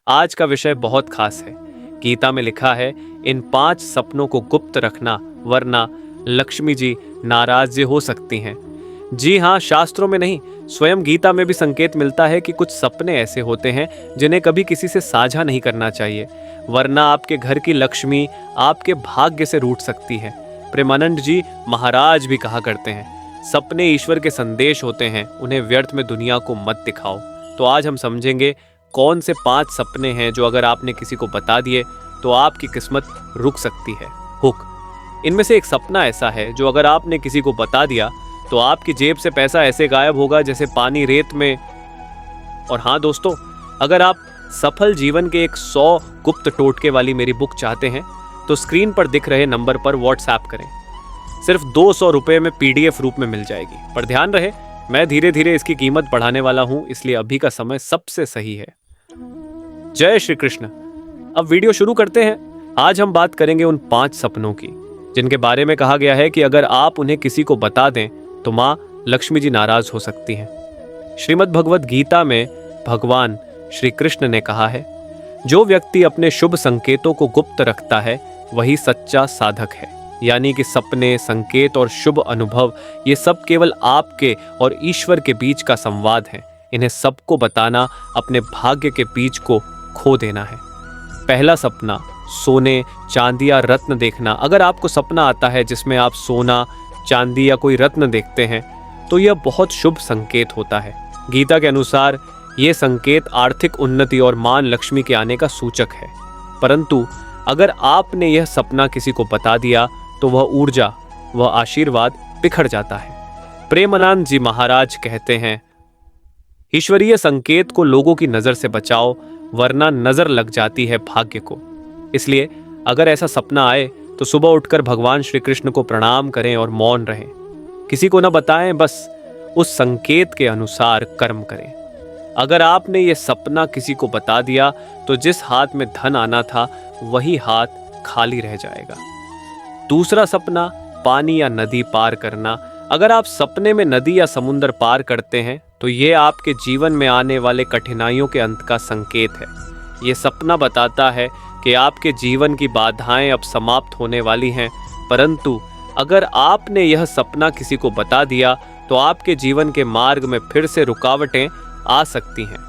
आज का विषय बहुत खास है। गीता में लिखा है, इन 5 सपनों को गुप्त रखना, वरना लक्ष्मी जी नाराज हो सकती हैं। जी हाँ, शास्त्रों में नहीं, स्वयं गीता में भी संकेत मिलता है कि कुछ सपने ऐसे होते हैं जिन्हें कभी किसी से साझा नहीं करना चाहिए, वरना आपके घर की लक्ष्मी आपके भाग्य से रूठ सकती है। प्रेमानंद जी महाराज भी कहा करते हैं, सपने ईश्वर के संदेश होते हैं, उन्हें व्यर्थ में दुनिया को मत दिखाओ। तो आज हम समझेंगे कौन से 5 सपने हैं जो अगर आपने किसी को बता दिए तो आपकी किस्मत रुक सकती है। हुक। इनमें से एक सपना ऐसा है जो अगर आपने किसी को बता दिया तो आपकी जेब से पैसा ऐसे गायब होगा जैसे पानी रेत में। और हाँ दोस्तों, अगर आप सफल जीवन के एक 100 गुप्त टोटके वाली मेरी बुक चाहते हैं तो स्क्रीन पर दिख रहे नंबर पर व्हाट्सएप करें। सिर्फ 200 रुपये में PDF रूप में मिल जाएगी। पर ध्यान रहे, मैं धीरे धीरे इसकी कीमत बढ़ाने वाला हूं, इसलिए अभी का समय सबसे सही है। जय श्री कृष्ण। अब वीडियो शुरू करते हैं। आज हम बात करेंगे उन 5 सपनों की जिनके बारे में कहा गया है कि अगर आप उन्हें किसी को बता दें तो माँ लक्ष्मी जी नाराज हो सकती हैं। श्रीमद् भगवद गीता में भगवान श्री कृष्ण ने कहा है, जो व्यक्ति अपने शुभ संकेतों को गुप्त रखता है वही सच्चा साधक है। यानी कि सपने, संकेत और शुभ अनुभव, ये सब केवल आपके और ईश्वर के बीच का संवाद है। इन्हें सबको बताना अपने भाग्य के बीज को खो देना है। पहला सपना, सोने, चांदी या रत्न देखना। अगर आपको सपना आता है जिसमें आप सोना, चांदी या कोई रत्न देखते हैं तो यह बहुत शुभ संकेत होता है। गीता के अनुसार ये संकेत आर्थिक उन्नति और मान लक्ष्मी के आने का सूचक है। परंतु अगर आपने यह सपना किसी को बता दिया तो वह ऊर्जा, वह आशीर्वाद बिखर जाता है। प्रेमानंद जी महाराज कहते हैं, ईश्वरीय संकेत को लोगों की नजर से बचाओ, वरना नजर लग जाती है भाग्य को। इसलिए अगर ऐसा सपना आए तो सुबह उठकर भगवान श्री कृष्ण को प्रणाम करें और मौन रहें। किसी को न बताएं, बस उस संकेत के अनुसार कर्म करें। अगर आपने ये सपना किसी को बता दिया तो जिस हाथ में धन आना था वही हाथ खाली रह जाएगा। दूसरा सपना, पानी या नदी पार करना। अगर आप सपने में नदी या समुद्र पार करते हैं तो ये आपके जीवन में आने वाले कठिनाइयों के अंत का संकेत है। ये सपना बताता है कि आपके जीवन की बाधाएं अब समाप्त होने वाली हैं। परंतु अगर आपने यह सपना किसी को बता दिया तो आपके जीवन के मार्ग में फिर से रुकावटें आ सकती हैं।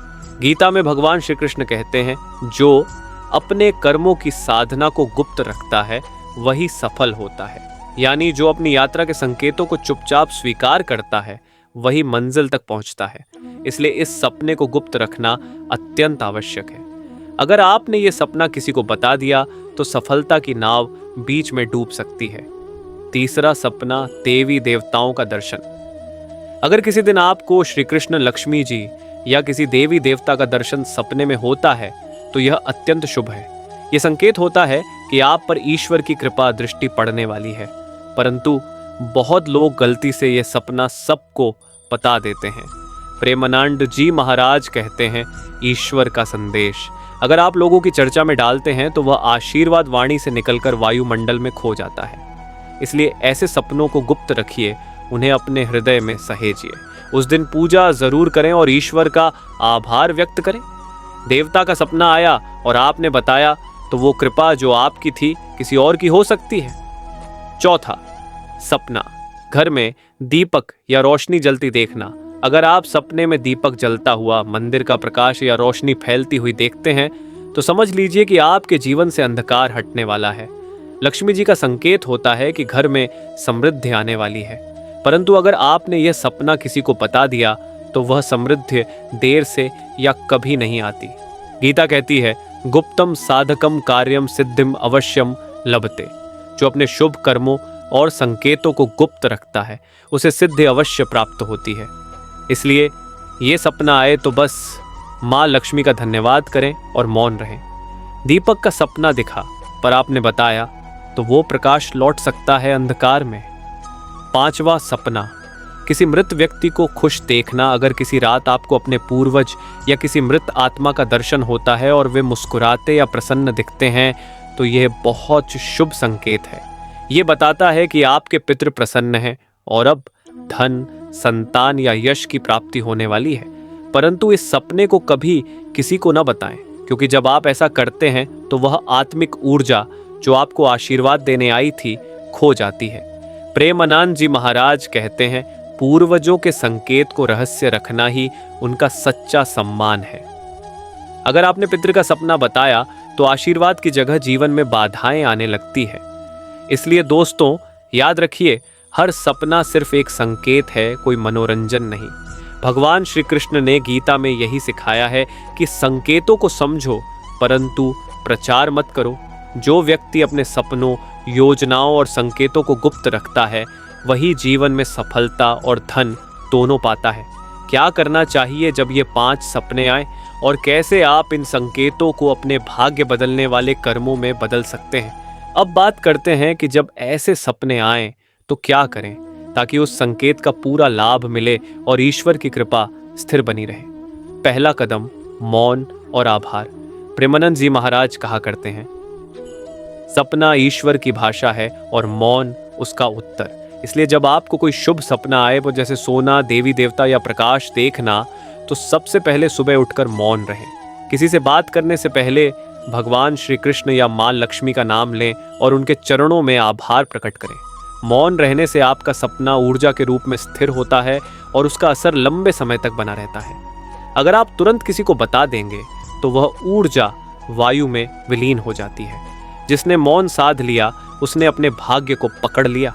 गीता में भगवान श्री कृष्ण कहते हैं, जो अपने कर्मों की साधना को गुप्त रखता है वही सफल होता है। यानी जो अपनी यात्रा के संकेतों को चुपचाप स्वीकार करता है वही मंजिल तक पहुंचता है। इसलिए इस सपने को गुप्त रखना अत्यंत आवश्यक है। अगर आपने ये सपना किसी को बता दिया तो सफलता की नाव बीच में डूब सकती है। तीसरा सपना, देवी देवताओं का दर्शन। अगर किसी दिन आपको श्री कृष्ण, लक्ष्मी जी या किसी देवी देवता का दर्शन सपने में होता है तो यह अत्यंत शुभ है। यह संकेत होता है कि आप पर ईश्वर की कृपा दृष्टि पड़ने वाली है। परंतु बहुत लोग गलती से यह सपना सबको बता देते हैं। प्रेमानंद जी महाराज कहते हैं, ईश्वर का संदेश अगर आप लोगों की चर्चा में डालते हैं तो वह आशीर्वाद वाणी से निकलकर वायुमंडल में खो जाता है। इसलिए ऐसे सपनों को गुप्त रखिए, उन्हें अपने हृदय में सहेजिए। उस दिन पूजा जरूर करें और ईश्वर का आभार व्यक्त करें। देवता का सपना आया और आपने बताया तो वो कृपा जो आपकी थी किसी और की हो सकती है। चौथा सपना, घर में दीपक या रोशनी जलती देखना। अगर आप सपने में दीपक जलता हुआ, मंदिर का प्रकाश या रोशनी फैलती हुई देखते हैं तो समझ लीजिए कि आपके जीवन से अंधकार हटने वाला है। लक्ष्मी जी का संकेत होता है कि घर में समृद्धि आने वाली है। परंतु अगर आपने यह सपना किसी को बता दिया तो वह समृद्धि देर से या कभी नहीं आती। गीता कहती है, गुप्तम साधकम कार्यम सिद्धिम अवश्यम लभते। जो अपने शुभ कर्मों और संकेतों को गुप्त रखता है उसे सिद्धि अवश्य प्राप्त होती है। इसलिए ये सपना आए तो बस माँ लक्ष्मी का धन्यवाद करें और मौन रहें। दीपक का सपना दिखा पर आपने बताया तो वो प्रकाश लौट सकता है अंधकार में। पांचवा सपना, किसी मृत व्यक्ति को खुश देखना। अगर किसी रात आपको अपने पूर्वज या किसी मृत आत्मा का दर्शन होता है और वे मुस्कुराते या प्रसन्न दिखते हैं तो यह बहुत शुभ संकेत है। ये बताता है कि आपके पितृ प्रसन्न हैं और अब धन, संतान या यश की प्राप्ति होने वाली है। परंतु इस सपने को कभी किसी को न बताएं, क्योंकि जब आप ऐसा करते हैं तो वह आत्मिक ऊर्जा जो आपको आशीर्वाद देने आई थी खो जाती है। प्रेमानंद जी महाराज कहते हैं, पूर्वजों के संकेत को रहस्य रखना ही उनका सच्चा सम्मान है। अगर आपने पितृ का सपना बताया तो आशीर्वाद की जगह जीवन में बाधाएं आने लगती है। इसलिए दोस्तों याद रखिए, हर सपना सिर्फ एक संकेत है, कोई मनोरंजन नहीं। भगवान श्री कृष्ण ने गीता में यही सिखाया है कि संकेतों को समझो परंतु प्रचार मत करो। जो व्यक्ति अपने सपनों, योजनाओं और संकेतों को गुप्त रखता है वही जीवन में सफलता और धन दोनों पाता है। क्या करना चाहिए जब ये 5 सपने आए और कैसे आप इन संकेतों को अपने भाग्य बदलने वाले कर्मों में बदल सकते हैं। अब बात करते हैं कि जब ऐसे सपने आए तो क्या करें ताकि उस संकेत का पूरा लाभ मिले और ईश्वर की कृपा स्थिर बनी रहे। पहला कदम मौन और आभार। प्रेमानंद जी महाराज कहा करते हैं, सपना ईश्वर की भाषा है और मौन उसका उत्तर। इसलिए जब आपको कोई शुभ सपना आए, वो जैसे सोना, देवी देवता या प्रकाश देखना, तो सबसे पहले सुबह उठकर मौन रहें। किसी से बात करने से पहले भगवान श्री कृष्ण या मां लक्ष्मी का नाम लें और उनके चरणों में आभार प्रकट करें। मौन रहने से आपका सपना ऊर्जा के रूप में स्थिर होता है और उसका असर लंबे समय तक बना रहता है। अगर आप तुरंत किसी को बता देंगे तो वह ऊर्जा वायु में विलीन हो जाती है। जिसने मौन साध लिया उसने अपने भाग्य को पकड़ लिया।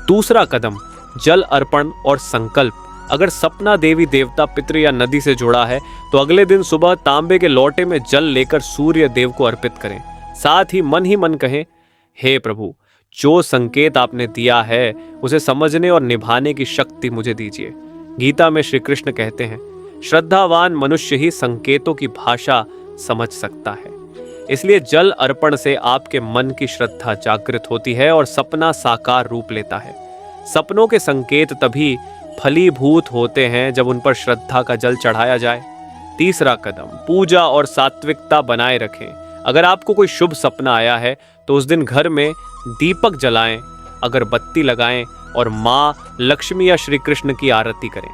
दूसरा कदम जल अर्पण और संकल्प। अगर सपना देवी देवता, पितृ या नदी से जुड़ा है तो अगले दिन सुबह तांबे के लोटे में जल लेकर सूर्य देव को अर्पित करें। साथ ही मन कहें, हे प्रभु, जो संकेत आपने दिया है उसे समझने और निभाने की शक्ति मुझे दीजिए। गीता में श्री कृष्ण कहते हैं, श्रद्धावान मनुष्य ही संकेतों की भाषा समझ सकता है। इसलिए जल अर्पण से आपके मन की श्रद्धा जागृत होती है और सपना साकार रूप लेता है। सपनों के संकेत तभी फलीभूत होते हैं जब उन पर श्रद्धा का जल चढ़ाया जाए। तीसरा कदम पूजा और सात्विकता बनाए रखें। अगर आपको कोई शुभ सपना आया है तो उस दिन घर में दीपक जलाएं, अगरबत्ती लगाएं और मां लक्ष्मी या श्री कृष्ण की आरती करें।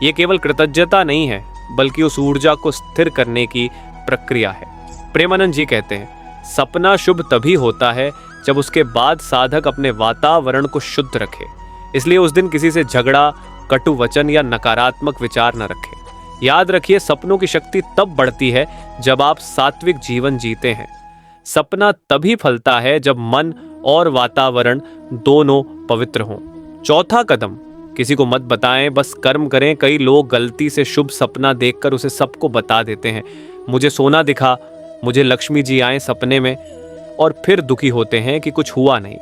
यह केवल कृतज्ञता नहीं है बल्कि उस ऊर्जा को स्थिर करने की प्रक्रिया है। प्रेमानंद जी कहते हैं, सपना शुभ तभी होता है जब उसके बाद साधक अपने वातावरण को शुद्ध रखे। इसलिए उस दिन किसी से झगड़ा, कटु वचन या नकारात्मक विचार न रखें। याद रखिए, सपनों की शक्ति तब बढ़ती है जब आप सात्विक जीवन जीते हैं। सपना तभी फलता है जब मन और वातावरण दोनों पवित्र हों। चौथा कदम, किसी को मत बताएं, बस कर्म करें। कई लोग गलती से शुभ सपना देखकर उसे सबको बता देते हैं, मुझे सोना दिखा, मुझे लक्ष्मी जी आए सपने में, और फिर दुखी होते हैं कि कुछ हुआ नहीं,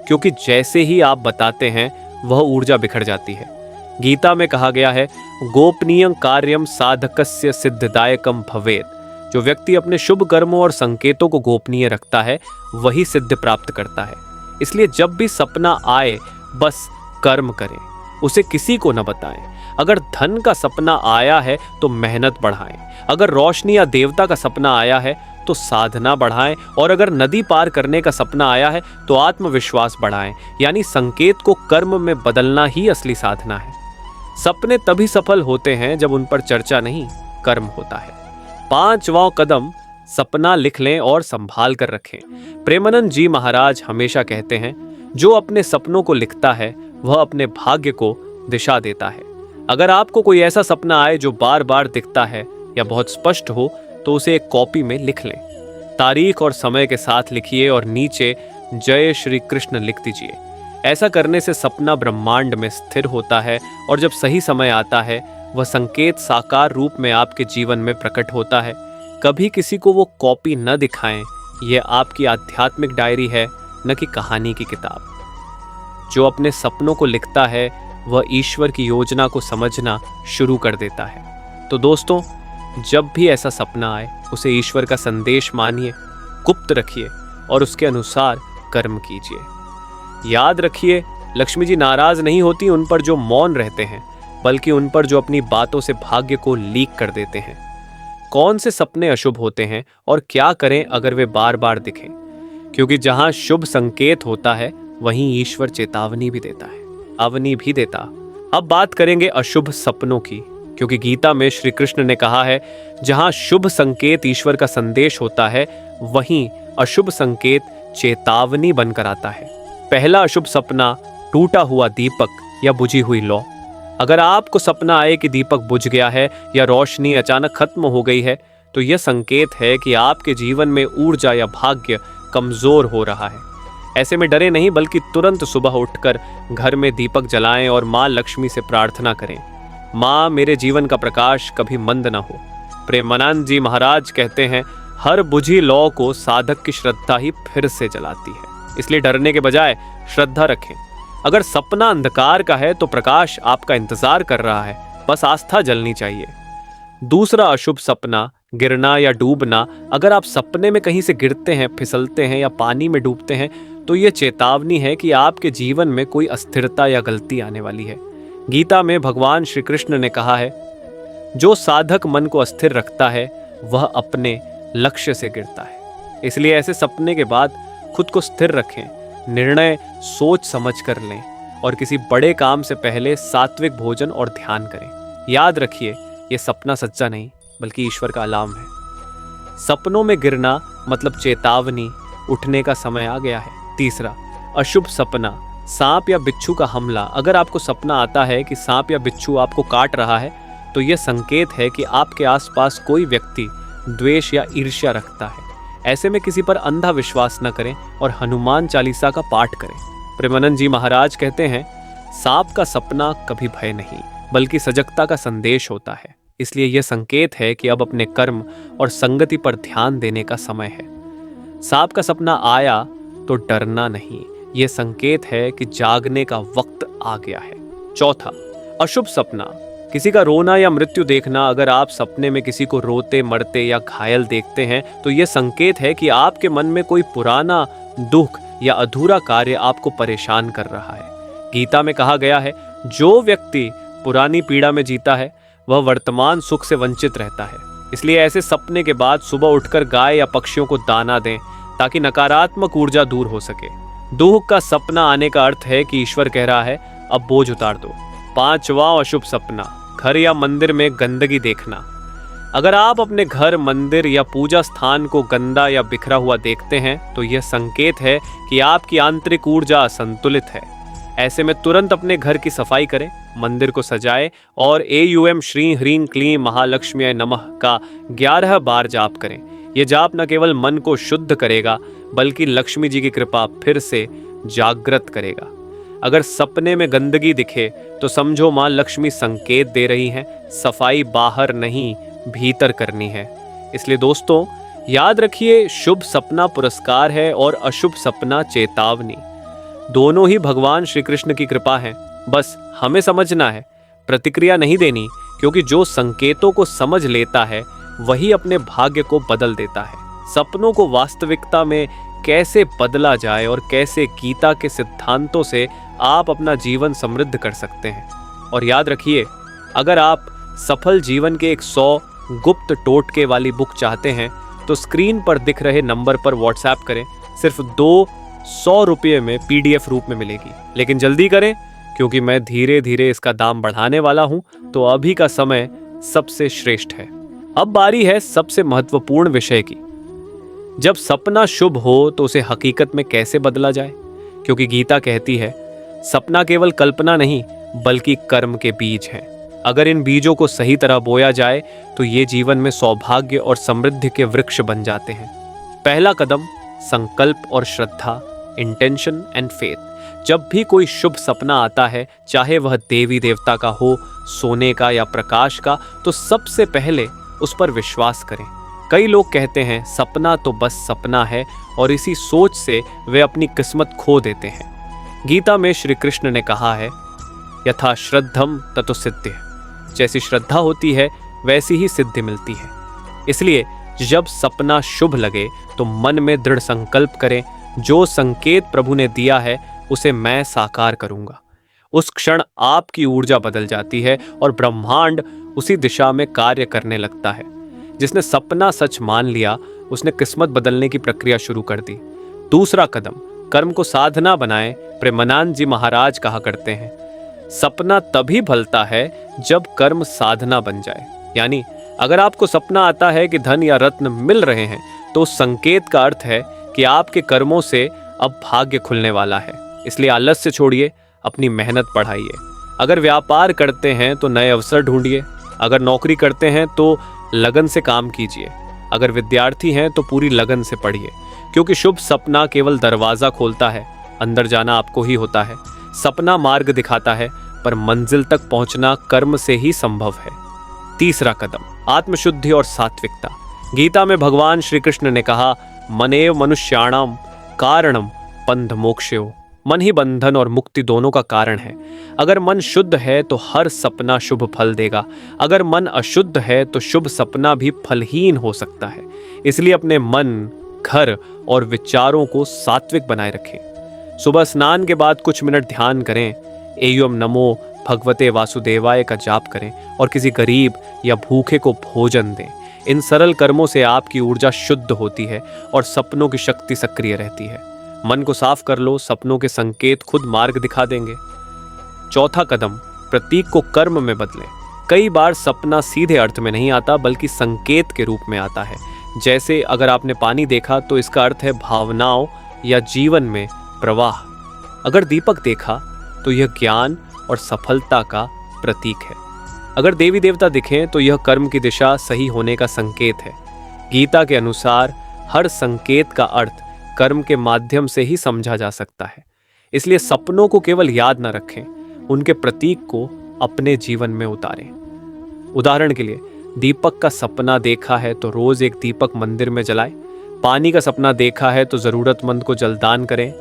क्योंकि जैसे ही आप बताते हैं वह ऊर्जा बिखर जाती है। गीता में कहा गया है, गोपनीयं कार्यम साधकस्य सिद्धिदायकम भवेत्। जो व्यक्ति अपने शुभ कर्मों और संकेतों को गोपनीय रखता है वही सिद्ध प्राप्त करता है। इसलिए जब भी सपना आए बस कर्म करें, उसे किसी को न बताएं। अगर धन का सपना आया है तो मेहनत बढ़ाएं। अगर रोशनी या देवता का सपना आया है तो साधना बढ़ाएं। और अगर नदी पार करने का सपना आया है तो आत्मविश्वास बढ़ाएं। यानी संकेत को कर्म में बदलना ही असली साधना है। सपने तभी सफल होते हैं जब उन पर चर्चा नहीं, कर्म होता है। 5वां कदम, सपना लिख लें और संभाल कर रखें। प्रेमानंद जी महाराज हमेशा कहते हैं, जो अपने सपनों को लिखता है वह अपने भाग्य को दिशा देता है। अगर आपको कोई ऐसा सपना आए जो बार बार दिखता है या बहुत स्पष्ट हो तो उसे एक कॉपी में लिख लें। तारीख और समय के साथ लिखिए और नीचे जय श्री कृष्ण लिख दीजिए। ऐसा करने से सपना ब्रह्मांड में स्थिर होता है और जब सही समय आता है वह संकेत साकार रूप में आपके जीवन में प्रकट होता है। कभी किसी को वो कॉपी न दिखाएं। यह आपकी आध्यात्मिक डायरी है, न कि कहानी की किताब। जो अपने सपनों को लिखता है वह ईश्वर की योजना को समझना शुरू कर देता है। तो दोस्तों, जब भी ऐसा सपना आए उसे ईश्वर का संदेश मानिए, गुप्त रखिए और उसके अनुसार कर्म कीजिए। याद रखिए, लक्ष्मी जी नाराज नहीं होती उन पर जो मौन रहते हैं, बल्कि उन पर जो अपनी बातों से भाग्य को लीक कर देते हैं। कौन से सपने अशुभ होते हैं और क्या करें अगर वे बार बार दिखें? क्योंकि जहां शुभ संकेत होता है वहीं ईश्वर चेतावनी भी देता है, अवनी भी देता। अब बात करेंगे अशुभ सपनों की, क्योंकि गीता में श्री कृष्ण ने कहा है, जहां शुभ संकेत ईश्वर का संदेश होता है, वहीं अशुभ संकेत चेतावनी बनकर आता है। पहला अशुभ सपना टूटा हुआ दीपक या बुझी हुई लौ। अगर आपको सपना आए कि दीपक बुझ गया है या रोशनी अचानक खत्म हो गई है, तो यह संकेत है कि आपके जीवन में ऊर्जा या भाग्य कमजोर हो रहा है। ऐसे में डरे नहीं, बल्कि तुरंत सुबह उठकर घर में दीपक जलाएं और माँ लक्ष्मी से प्रार्थना करें, माँ मेरे जीवन का प्रकाश कभी मंद न हो। प्रेमानंद जी महाराज कहते हैं, हर बुझी लौ को साधक की श्रद्धा ही फिर से जलाती है। इसलिए डरने के बजाय श्रद्धा रखें। अगर सपना अंधकार का है तो प्रकाश आपका इंतजार कर रहा है, बस आस्था जलनी चाहिए। दूसरा अशुभ सपना गिरना या डूबना। अगर आप सपने में कहीं से गिरते हैं, फिसलते हैं या पानी में डूबते हैं, तो यह चेतावनी है कि आपके जीवन में कोई अस्थिरता या गलती आने वाली है। गीता में भगवान श्री कृष्ण ने कहा है, जो साधक मन को अस्थिर रखता है वह अपने लक्ष्य से गिरता है। इसलिए ऐसे सपने के बाद खुद को स्थिर रखें, निर्णय सोच समझ कर लें और किसी बड़े काम से पहले सात्विक भोजन और ध्यान करें। याद रखिए, ये सपना सच्चा नहीं बल्कि ईश्वर का अलार्म है। सपनों में गिरना मतलब चेतावनी, उठने का समय आ गया है। तीसरा अशुभ सपना सांप या बिच्छू का हमला। अगर आपको सपना आता है कि सांप या बिच्छू आपको काट रहा है, तो यह संकेत है कि आपके आसपास कोई व्यक्ति द्वेष या ईर्ष्या रखता है। ऐसे में किसी पर अंधा विश्वास न करें और हनुमान चालीसा का पाठ करें। प्रेमानंद जी महाराज कहते हैं, सांप का सपना कभी भय नहीं बल्कि सजगता का संदेश होता है। इसलिए यह संकेत है कि अब अपने कर्म और संगति पर ध्यान देने का समय है। सांप का सपना आया तो डरना नहीं, यह संकेत है कि जागने का वक्त आ गया है। चौथा अशुभ सपना किसी का रोना या मृत्यु देखना। अगर आप सपने में किसी को रोते, मरते या घायल देखते हैं, तो यह संकेत है कि आपके मन में कोई पुराना दुख या अधूरा कार्य आपको परेशान कर रहा है। गीता में कहा गया है, जो व्यक्ति पुरानी पीड़ा में जीता है वह वर्तमान सुख से वंचित रहता है। इसलिए ऐसे सपने के बाद सुबह उठकर गाय या पक्षियों को दाना दें, ताकि नकारात्मक ऊर्जा दूर हो सके। दुख का सपना आने का अर्थ है कि ईश्वर कह रहा है, अब बोझ उतार दो। पांचवा अशुभ सपना घर या मंदिर में गंदगी देखना। अगर आप अपने घर, मंदिर या पूजा स्थान को गंदा या बिखरा हुआ देखते हैं, तो यह संकेत है कि आपकी आंतरिक ऊर्जा असंतुलित है। ऐसे में तुरंत अपने घर की सफाई करें, मंदिर को सजाएं और AUM श्री ह्रीं क्लीं महालक्ष्मी नमः का 11 बार जाप करें। यह जाप न केवल मन को शुद्ध करेगा बल्कि लक्ष्मी जी की कृपा फिर से जागृत करेगा। अगर सपने में गंदगी दिखे तो समझो माँ लक्ष्मी संकेत दे रही हैं, सफाई बाहर नहीं भीतर करनी है। इसलिए दोस्तों याद रखिए, शुभ सपना पुरस्कार है और अशुभ सपना चेतावनी। दोनों ही भगवान श्री कृष्ण की कृपा है। बस हमें समझना है, प्रतिक्रिया नहीं देनी, क्योंकि जो संकेतों को समझ लेता है वही अपने भाग्य को बदल देता है। सपनों को वास्तविकता में कैसे बदला जाए और कैसे गीता के सिद्धांतों से आप अपना जीवन समृद्ध कर सकते हैं। और याद रखिए, अगर आप सफल जीवन के 100 गुप्त टोटके वाली बुक चाहते हैं तो स्क्रीन पर दिख रहे नंबर पर व्हाट्सएप करें। सिर्फ 200 रुपये में PDF रूप में मिलेगी। लेकिन जल्दी करें, क्योंकि मैं धीरे धीरे इसका दाम बढ़ाने वाला हूं, तो अभी का समय सबसे श्रेष्ठ है। अब बारी है सबसे महत्वपूर्ण विषय की। जब सपना शुभ हो तो उसे हकीकत में कैसे बदला जाए, क्योंकि गीता कहती है, सपना केवल कल्पना नहीं बल्कि कर्म के बीज हैं। अगर इन बीजों को सही तरह बोया जाए तो ये जीवन में सौभाग्य और समृद्धि के वृक्ष बन जाते हैं। पहला कदम संकल्प और श्रद्धा, इंटेंशन एंड फेथ। जब भी कोई शुभ सपना आता है, चाहे वह देवी देवता का हो, सोने का या प्रकाश का, तो सबसे पहले उस पर विश्वास करें। कई लोग कहते हैं सपना तो बस सपना है और इसी सोच से वे अपनी किस्मत खो देते हैं। गीता में श्री कृष्ण ने कहा है, यथा श्रद्धम ततो सिद्धि। जैसी श्रद्धा होती है वैसी ही सिद्धि मिलती है। इसलिए जब सपना शुभ लगे तो मन में दृढ़ संकल्प करें, जो संकेत प्रभु ने दिया है उसे मैं साकार करूंगा। उस क्षण आपकी ऊर्जा बदल जाती है और ब्रह्मांड उसी दिशा में कार्य करने लगता है। जिसने सपना सच मान लिया, उसने किस्मत बदलने की प्रक्रिया शुरू कर दी। दूसरा कदम, कर्म को साधना बनाएं। प्रेमानंद जी महाराज कहा करते हैं, सपना तभी फलता है जब कर्म साधना बन जाए। यानी अगर आपको सपना आता है कि धन या रत्न मिल रहे हैं, तो उस संकेत का अर्थ है कि आपके कर्मों से अब भाग्य खुलने वाला है। इसलिए आलस्य छोड़िए, अपनी मेहनत बढ़ाइए। अगर व्यापार करते हैं तो नए अवसर ढूंढिए। अगर नौकरी करते हैं तो लगन से काम कीजिए। अगर विद्यार्थी हैं तो पूरी लगन से पढ़िए, क्योंकि शुभ सपना केवल दरवाजा खोलता है, अंदर जाना आपको ही होता है। सपना मार्ग दिखाता है, पर मंजिल तक पहुंचना कर्म से ही संभव है। तीसरा कदम, आत्मशुद्धि और सात्विकता। गीता में भगवान श्री कृष्ण ने कहा, मनेव मनुष्याणाम कारणम बंध मोक्षयो। मन ही बंधन और मुक्ति दोनों का कारण है। अगर मन शुद्ध है तो हर सपना शुभ फल देगा। अगर मन अशुद्ध है तो शुभ सपना भी फलहीन हो सकता है। इसलिए अपने मन, घर और विचारों को सात्विक बनाए रखें। सुबह स्नान के बाद कुछ मिनट ध्यान करें। एयम नमो भगवते वासुदेवाय का जाप करें और किसी गरीब या भूखे को भोजन दें। इन सरल कर्मों से आपकी ऊर्जा शुद्ध होती है और सपनों की शक्ति सक्रिय रहती है। मन को साफ कर लो, सपनों के संकेत खुद मार्ग दिखा देंगे। चौथा कदम, प्रतीक को कर्म में बदलें। कई बार सपना सीधे अर्थ में नहीं आता, बल्कि संकेत के रूप में आता है। जैसे अगर आपने पानी देखा तो इसका अर्थ है भावनाओं या जीवन में प्रवाह। अगर दीपक देखा तो यह ज्ञान और सफलता का प्रतीक है। अगर देवी देवता दिखें तो यह कर्म की दिशा सही होने का संकेत है। गीता के अनुसार हर संकेत का अर्थ कर्म के माध्यम से ही समझा जा सकता है। इसलिए सपनों को केवल याद न रखें, उनके प्रतीक को अपने जीवन में उतारें। उदाहरण के लिए, दीपक का सपना देखा है तो रोज एक दीपक मंदिर में जलाएं। पानी का सपना देखा है तो जरूरतमंद को जलदान करें।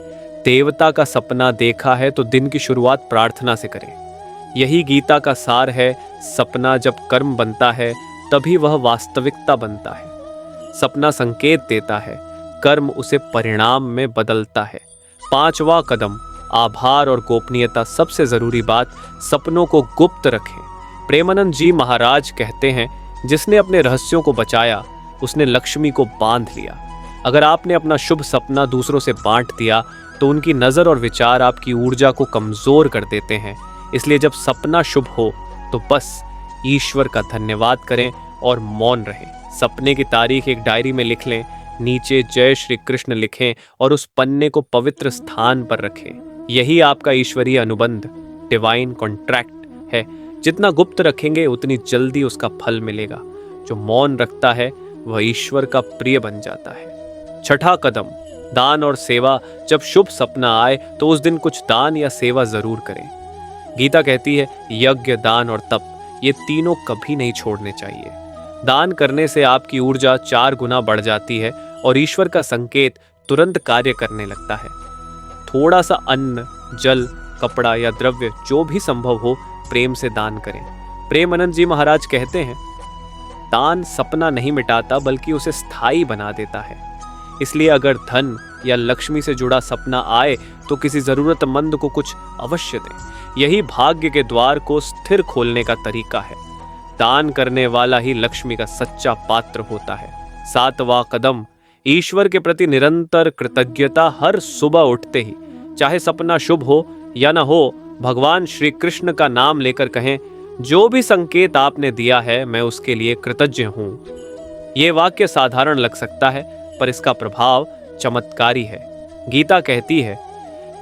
देवता का सपना देखा है तो दिन की शुरुआत प्रार्थना से करें। यही गीता का सार है। सपना जब कर्म बनता है तभी वह वास्तविकता बनता है। सपना संकेत देता है, कर्म उसे परिणाम में बदलता है। पांचवा कदम, आभार और गोपनीयता। सबसे जरूरी बात, सपनों को गुप्त रखें। प्रेमानंद जी महाराज कहते हैं, जिसने अपने रहस्यों को बचाया उसने लक्ष्मी को बांध लिया। अगर आपने अपना शुभ सपना दूसरों से बांट दिया तो उनकी नजर और विचार आपकी ऊर्जा को कमजोर कर देते हैं। इसलिए जब सपना शुभ हो तो बस ईश्वर का धन्यवाद करें और मौन रहें। सपने की तारीख एक डायरी में लिख लें, नीचे जय श्री कृष्ण लिखें और उस पन्ने को पवित्र स्थान पर रखें। यही आपका ईश्वरीय अनुबंध, डिवाइन कॉन्ट्रैक्ट है। जितना गुप्त रखेंगे उतनी जल्दी उसका फल मिलेगा। जो मौन रखता है वह ईश्वर का प्रिय बन जाता है। छठा कदम, दान और सेवा। जब शुभ सपना आए तो उस दिन कुछ दान या सेवा जरूर करें। गीता कहती है, यज्ञ, दान और तप, ये तीनों कभी नहीं छोड़ने चाहिए। दान करने से आपकी ऊर्जा 4 गुना बढ़ जाती है और ईश्वर का संकेत तुरंत कार्य करने लगता है। थोड़ा सा अन्न, जल, कपड़ा या द्रव्य जो भी संभव हो, प्रेम से दान करें। प्रेमानंद जी महाराज कहते हैं, दान सपना नहीं मिटाता बल्कि उसे स्थायी बना देता है। इसलिए अगर धन या लक्ष्मी से जुड़ा सपना आए तो किसी जरूरतमंद को कुछ अवश्य दें। यही भाग्य के द्वार को स्थिर खोलने का तरीका है। दान करने वाला ही लक्ष्मी का सच्चा पात्र होता है। 7वां कदम, ईश्वर के प्रति निरंतर कृतज्ञता। हर सुबह उठते ही, चाहे सपना शुभ हो या ना हो, भगवान श्री कृष्ण का नाम लेकर कहें, जो भी संकेत आपने दिया है मैं उसके लिए कृतज्ञ हूं। यह वाक्य साधारण लग सकता है, पर इसका प्रभाव चमत्कारी है। गीता कहती है,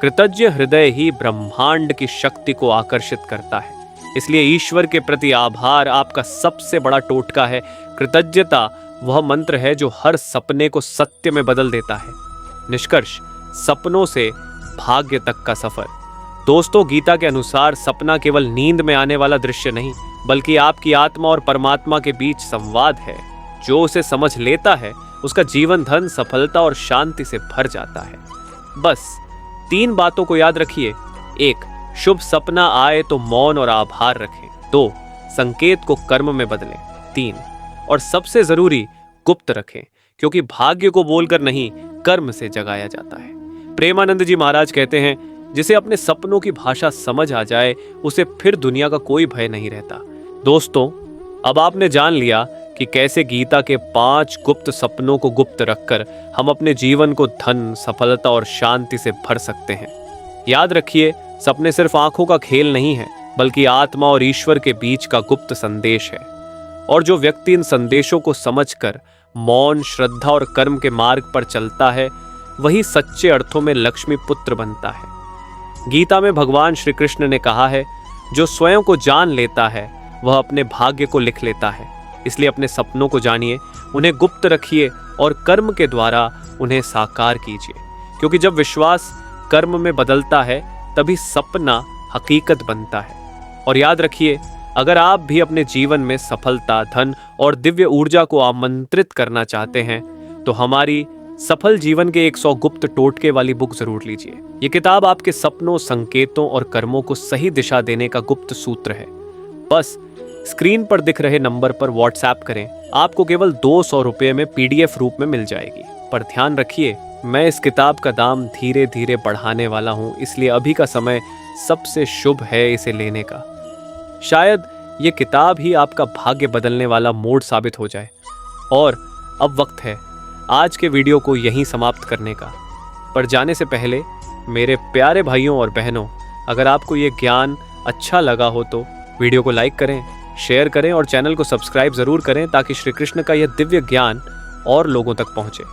कृतज्ञ हृदय ही ब्रह्मांड की शक्ति को आकर्षित करता है। इसलिए ईश्वर के प्रति आभार आपका सबसे बड़ा टोटका है। कृतज्ञता वह मंत्र है जो हर सपने को सत्य में बदल देता है। निष्कर्ष, सपनों से भाग्य तक का सफर। दोस्तों, गीता के अनुसार सपना केवल नींद में आने वाला दृश्य नहीं, बल्कि आपकी आत्मा और परमात्मा के बीच संवाद है। जो उसे समझ लेता है उसका जीवन धन, सफलता और शांति से भर जाता है। बस 3 बातों को याद रखिए। 1, शुभ सपना आए तो मौन और आभार रखें। 2, संकेत को कर्म में बदलें। 3, और सबसे जरूरी, गुप्त रखें, क्योंकि भाग्य को बोलकर नहीं, कर्म से जगाया जाता है। प्रेमानंद जी महाराज कहते हैं, जिसे अपने सपनों की भाषा समझ आ जाए उसे फिर दुनिया का कोई भय नहीं रहता। दोस्तों, अब आपने जान लिया कि कैसे गीता के 5 गुप्त सपनों को गुप्त रखकर हम अपने जीवन को धन, सफलता और शांति से भर सकते हैं। याद रखिए, सपने सिर्फ आंखों का खेल नहीं है, बल्कि आत्मा और ईश्वर के बीच का गुप्त संदेश है। और जो व्यक्ति इन संदेशों को समझकर मौन, श्रद्धा और कर्म के मार्ग पर चलता है, वही सच्चे अर्थों में लक्ष्मी पुत्र बनता है। गीता में भगवान श्री कृष्ण ने कहा है, जो स्वयं को जान लेता है वह अपने भाग्य को लिख लेता है। इसलिए अपने सपनों को जानिए, उन्हें गुप्त रखिए और कर्म के द्वारा उन्हें साकार कीजिए। क्योंकि जब विश्वास कर्म में बदलता है तभी सपना हकीकत बनता है। और याद रखिए, अगर आप भी अपने जीवन में सफलता, धन और दिव्य ऊर्जा को आमंत्रित करना चाहते हैं तो हमारी सफल जीवन के 100 गुप्त टोटके वाली बुक जरूर लीजिए। ये किताब आपके सपनों, संकेतों और कर्मों को सही दिशा देने का गुप्त सूत्र है। बस स्क्रीन पर दिख रहे नंबर पर व्हाट्सएप करें, आपको केवल 200 रुपये में PDF रूप में मिल जाएगी। पर ध्यान रखिए, मैं इस किताब का दाम धीरे धीरे बढ़ाने वाला हूँ, इसलिए अभी का समय सबसे शुभ है इसे लेने का। शायद ये किताब ही आपका भाग्य बदलने वाला मोड़ साबित हो जाए। और अब वक्त है आज के वीडियो को यहीं समाप्त करने का। पर जाने से पहले मेरे प्यारे भाइयों और बहनों, अगर आपको ये ज्ञान अच्छा लगा हो तो वीडियो को लाइक करें, शेयर करें और चैनल को सब्सक्राइब जरूर करें, ताकि श्री कृष्ण का यह दिव्य ज्ञान और लोगों तक पहुंचे।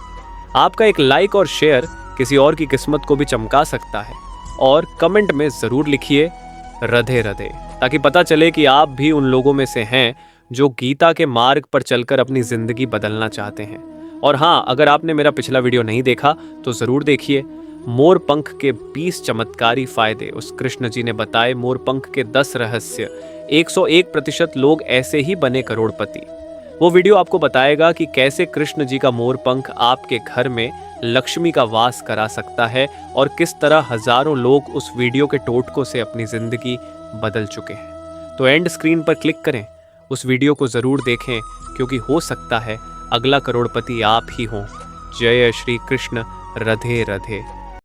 आपका एक लाइक और शेयर किसी और की किस्मत को भी चमका सकता है। और कमेंट में जरूर लिखिए राधे राधे, ताकि पता चले कि आप भी उन लोगों में से हैं जो गीता के मार्ग पर चलकर अपनी जिंदगी बदलना चाहते हैं। और हाँ, अगर आपने मेरा पिछला वीडियो नहीं देखा तो जरूर देखिए। मोर पंख के 20 चमत्कारी फायदे उस कृष्ण जी ने बताए, मोर पंख के 10 रहस्य, 101% लोग ऐसे ही बने करोड़पति। वो वीडियो आपको बताएगा कि कैसे कृष्ण जी का मोर पंख आपके घर में लक्ष्मी का वास करा सकता है और किस तरह हजारों लोग उस वीडियो के टोटकों से अपनी जिंदगी बदल चुके हैं। तो एंड स्क्रीन पर क्लिक करें, उस वीडियो को जरूर देखें, क्योंकि हो सकता है अगला करोड़पति आप ही हों। जय श्री कृष्ण, राधे राधे।